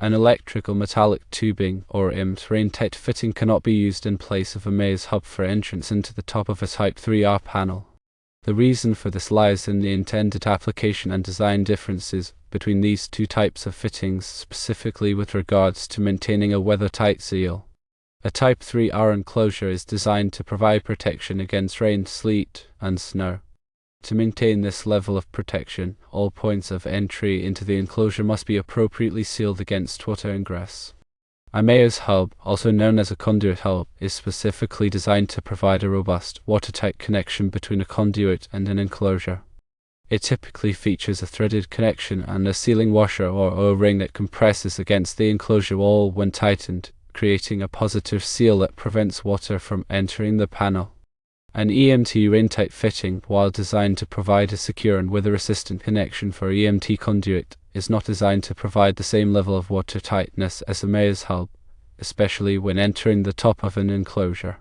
An electrical metallic tubing or EMT Raintight fitting cannot be used in place of a Meyers hub for entrance into the top of a Type 3R panel. The reason for this lies in the intended application and design differences between these two types of fittings, specifically with regards to maintaining a weather-tight seal. A Type 3R enclosure is designed to provide protection against rain, sleet, and snow. To maintain this level of protection, all points of entry into the enclosure must be appropriately sealed against water ingress. A Meyers hub, also known as a conduit hub, is specifically designed to provide a robust, watertight connection between a conduit and an enclosure. It typically features a threaded connection and a sealing washer or O-ring that compresses against the enclosure wall when tightened, creating a positive seal that prevents water from entering the panel. An EMT Raintight fitting, while designed to provide a secure and weather-resistant connection for EMT conduit, is not designed to provide the same level of watertightness as a Meyers hub, especially when entering the top of an enclosure.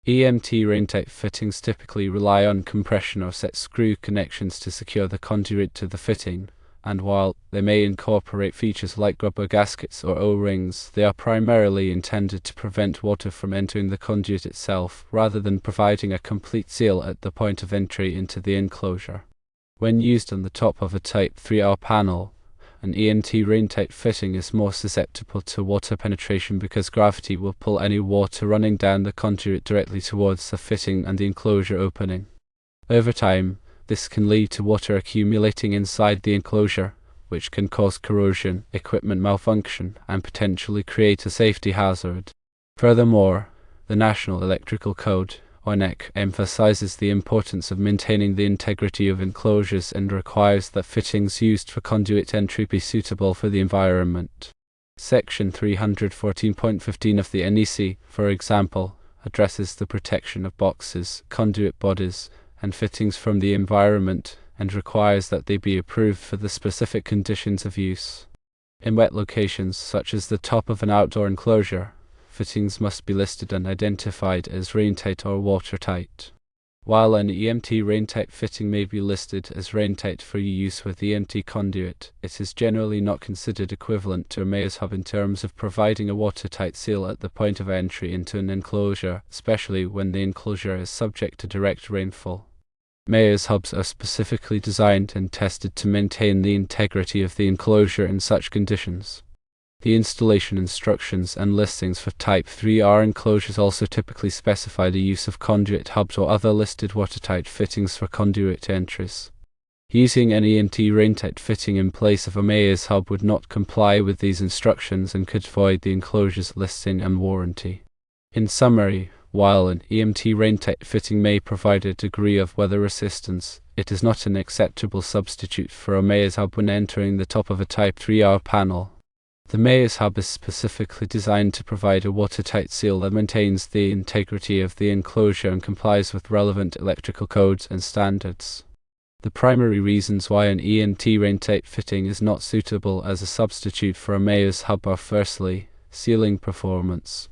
EMT Raintight fittings typically rely on compression or set screw connections to secure the conduit to the fitting, and while they may incorporate features like rubber gaskets or O-rings, they are primarily intended to prevent water from entering the conduit itself, rather than providing a complete seal at the point of entry into the enclosure. When used on the top of a Type 3R panel, an EMT Raintight fitting is more susceptible to water penetration because gravity will pull any water running down the conduit directly towards the fitting and the enclosure opening. Over time, this can lead to water accumulating inside the enclosure, which can cause corrosion, equipment malfunction, and potentially create a safety hazard. Furthermore, the National Electrical Code, or NEC, emphasizes the importance of maintaining the integrity of enclosures and requires that fittings used for conduit entry be suitable for the environment. Section 314.15 of the NEC, for example, addresses the protection of boxes, conduit bodies, and fittings from the environment, and requires that they be approved for the specific conditions of use. In wet locations, such as the top of an outdoor enclosure, fittings must be listed and identified as raintight or watertight. While an EMT Raintight fitting may be listed as raintight for use with EMT conduit, it is generally not considered equivalent to a Meyers hub in terms of providing a watertight seal at the point of entry into an enclosure, especially when the enclosure is subject to direct rainfall. Meyers hubs are specifically designed and tested to maintain the integrity of the enclosure in such conditions. The installation instructions and listings for Type 3R enclosures also typically specify the use of conduit hubs or other listed watertight fittings for conduit entries. Using an EMT Raintight fitting in place of a Meyers hub would not comply with these instructions and could void the enclosure's listing and warranty. In summary, while an EMT Raintight fitting may provide a degree of weather resistance, it is not an acceptable substitute for a Meyers hub when entering the top of a Type 3R panel. The Meyers hub is specifically designed to provide a watertight seal that maintains the integrity of the enclosure and complies with relevant electrical codes and standards. The primary reasons why an EMT Raintight fitting is not suitable as a substitute for a Meyers hub are firstly, sealing performance.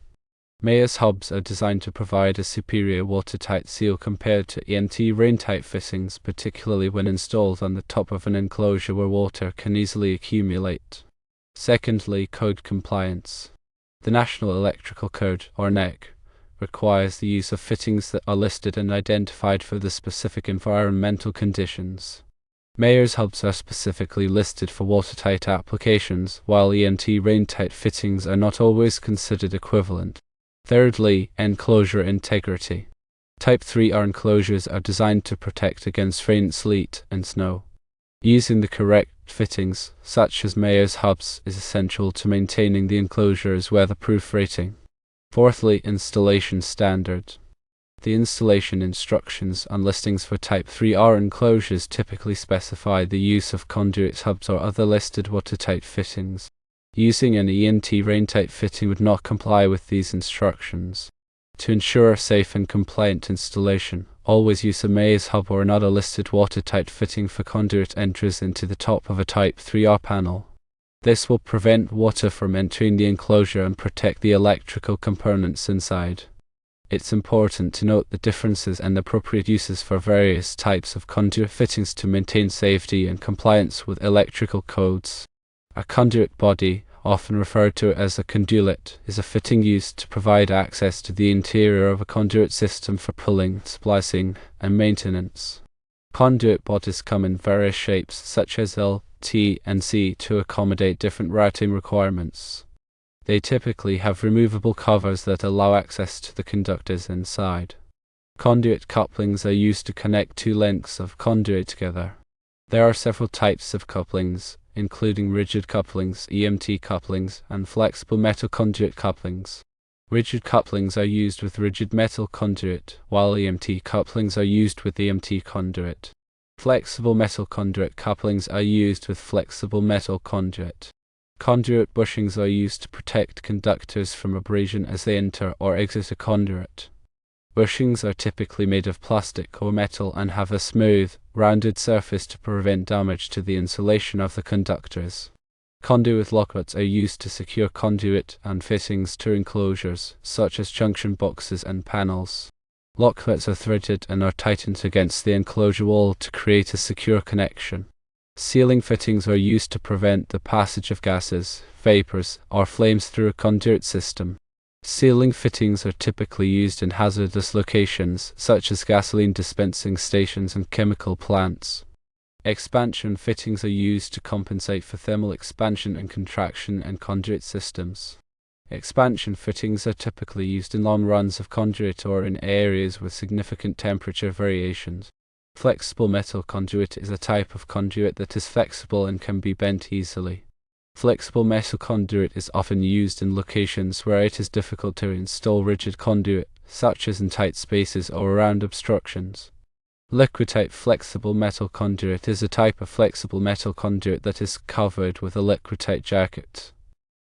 Meyers hubs are designed to provide a superior watertight seal compared to EMT Raintight fittings, particularly when installed on the top of an enclosure where water can easily accumulate. Secondly, code compliance. The National Electrical Code, or NEC, requires the use of fittings that are listed and identified for the specific environmental conditions. Meyers hubs are specifically listed for watertight applications, while EMT Raintight fittings are not always considered equivalent. Thirdly, enclosure integrity. Type 3R enclosures are designed to protect against rain, sleet, and snow. Using the correct fittings, such as Meyers hubs, is essential to maintaining the enclosure's weatherproof rating. Fourthly, installation standard. The installation instructions and listings for Type 3R enclosures typically specify the use of conduit hubs or other listed watertight fittings. Using an EMT Raintight fitting would not comply with these instructions. To ensure a safe and compliant installation, always use a Meyers hub or another listed watertight fitting for conduit entries into the top of a Type 3R panel. This will prevent water from entering the enclosure and protect the electrical components inside. It's important to note the differences and appropriate uses for various types of conduit fittings to maintain safety and compliance with electrical codes. A conduit body, often referred to as a conduit, is a fitting used to provide access to the interior of a conduit system for pulling, splicing, and maintenance. Conduit bodies come in various shapes, such as L, T, and C, to accommodate different routing requirements. They typically have removable covers that allow access to the conductors inside. Conduit couplings are used to connect two lengths of conduit together. There are several types of couplings, including rigid couplings, EMT couplings, and flexible metal conduit couplings. Rigid couplings are used with rigid metal conduit, while EMT couplings are used with EMT conduit. Flexible metal conduit couplings are used with flexible metal conduit. Conduit bushings are used to protect conductors from abrasion as they enter or exit a conduit. Bushings are typically made of plastic or metal and have a smooth, rounded surface to prevent damage to the insulation of the conductors. Conduit lockups are used to secure conduit and fittings to enclosures, such as junction boxes and panels. Lockups are threaded and are tightened against the enclosure wall to create a secure connection. Sealing fittings are used to prevent the passage of gases, vapors, or flames through a conduit system. Sealing fittings are typically used in hazardous locations, such as gasoline dispensing stations and chemical plants. Expansion fittings are used to compensate for thermal expansion and contraction in conduit systems. Expansion fittings are typically used in long runs of conduit or in areas with significant temperature variations. Flexible metal conduit is a type of conduit that is flexible and can be bent easily. Flexible metal conduit is often used in locations where it is difficult to install rigid conduit, such as in tight spaces or around obstructions. Liquid-type flexible metal conduit is a type of flexible metal conduit that is covered with a liquid-tight jacket.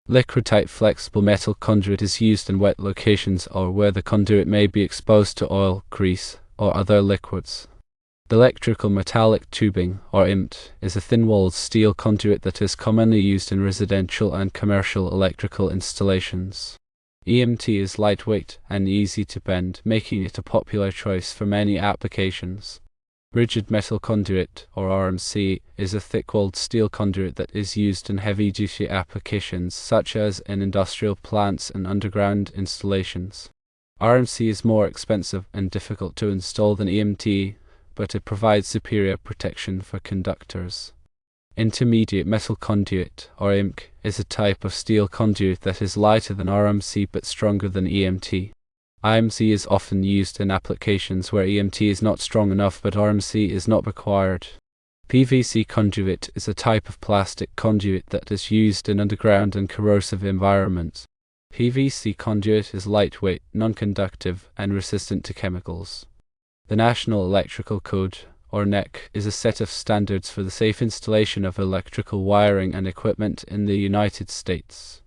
Liquid-type flexible metal conduit is used in wet locations or where the conduit may be exposed to oil, grease, or other liquids. The electrical metallic tubing, or EMT, is a thin-walled steel conduit that is commonly used in residential and commercial electrical installations. EMT is lightweight and easy to bend, making it a popular choice for many applications. Rigid metal conduit, or RMC, is a thick-walled steel conduit that is used in heavy-duty applications such as in industrial plants and underground installations. RMC is more expensive and difficult to install than EMT, but it provides superior protection for conductors. Intermediate metal conduit, or IMC, is a type of steel conduit that is lighter than RMC but stronger than EMT. IMC is often used in applications where EMT is not strong enough but RMC is not required. PVC conduit is a type of plastic conduit that is used in underground and corrosive environments. PVC conduit is lightweight, non-conductive, and resistant to chemicals. The National Electrical Code, or NEC, is a set of standards for the safe installation of electrical wiring and equipment in the United States.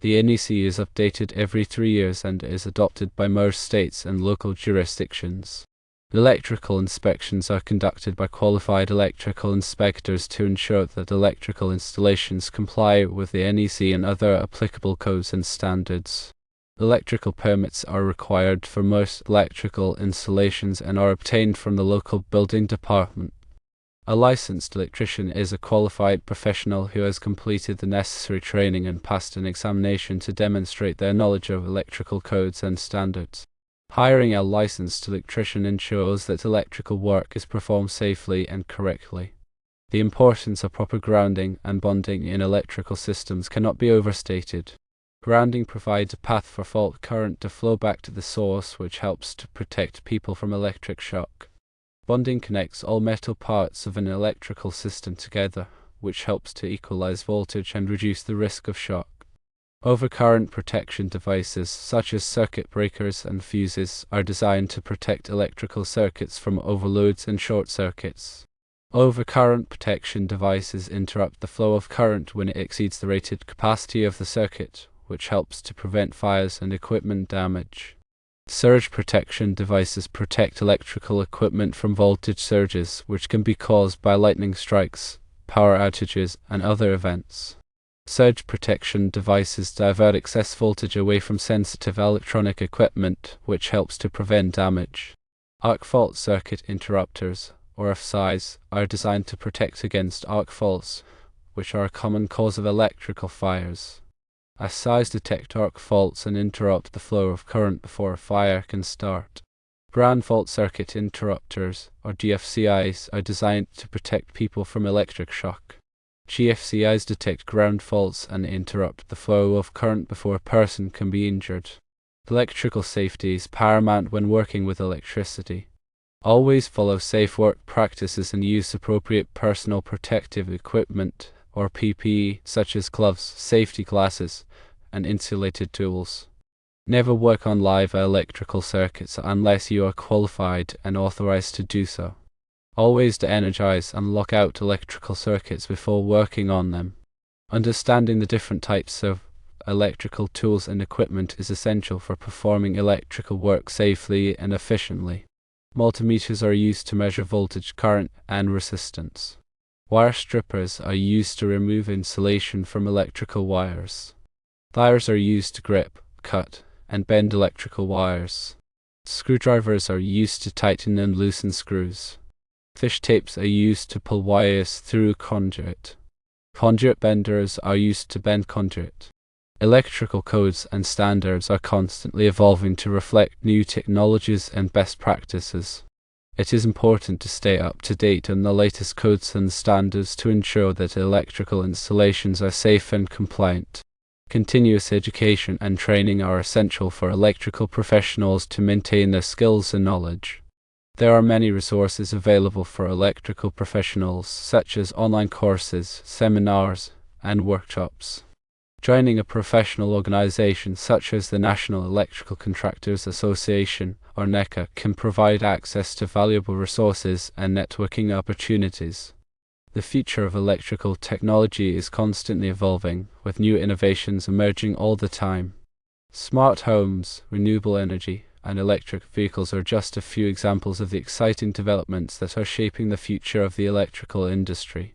The NEC is updated every 3 years and is adopted by most states and local jurisdictions. Electrical inspections are conducted by qualified electrical inspectors to ensure that electrical installations comply with the NEC and other applicable codes and standards. Electrical permits are required for most electrical installations and are obtained from the local building department. A licensed electrician is a qualified professional who has completed the necessary training and passed an examination to demonstrate their knowledge of electrical codes and standards. Hiring a licensed electrician ensures that electrical work is performed safely and correctly. The importance of proper grounding and bonding in electrical systems cannot be overstated. Grounding provides a path for fault current to flow back to the source, which helps to protect people from electric shock. Bonding connects all metal parts of an electrical system together, which helps to equalize voltage and reduce the risk of shock. Overcurrent protection devices, such as circuit breakers and fuses, are designed to protect electrical circuits from overloads and short circuits. Overcurrent protection devices interrupt the flow of current when it exceeds the rated capacity of the circuit, which helps to prevent fires and equipment damage. Surge protection devices protect electrical equipment from voltage surges, which can be caused by lightning strikes, power outages, and other events. Surge protection devices divert excess voltage away from sensitive electronic equipment, which helps to prevent damage. Arc fault circuit interrupters, or FSIs, are designed to protect against arc faults, which are a common cause of electrical fires. as SIs detect arc faults and interrupt the flow of current before a fire can start. Ground fault circuit interrupters, or GFCIs, are designed to protect people from electric shock. GFCIs detect ground faults and interrupt the flow of current before a person can be injured. Electrical safety is paramount when working with electricity. Always follow safe work practices and use appropriate personal protective equipment, or PPE, such as gloves, safety glasses, and insulated tools. Never work on live electrical circuits unless you are qualified and authorized to do so. Always de-energize and lock out electrical circuits before working on them. Understanding the different types of electrical tools and equipment is essential for performing electrical work safely and efficiently. Multimeters are used to measure voltage, current, and resistance. Wire strippers are used to remove insulation from electrical wires. Pliers are used to grip, cut, and bend electrical wires. Screwdrivers are used to tighten and loosen screws. Fish tapes are used to pull wires through conduit. Conduit benders are used to bend conduit. Electrical codes and standards are constantly evolving to reflect new technologies and best practices. It is important to stay up to date on the latest codes and standards to ensure that electrical installations are safe and compliant. Continuous education and training are essential for electrical professionals to maintain their skills and knowledge. There are many resources available for electrical professionals, such as online courses, seminars, and workshops. Joining a professional organization such as the National Electrical Contractors Association, or NECA, can provide access to valuable resources and networking opportunities. The future of electrical technology is constantly evolving, with new innovations emerging all the time. Smart homes, renewable energy, and electric vehicles are just a few examples of the exciting developments that are shaping the future of the electrical industry.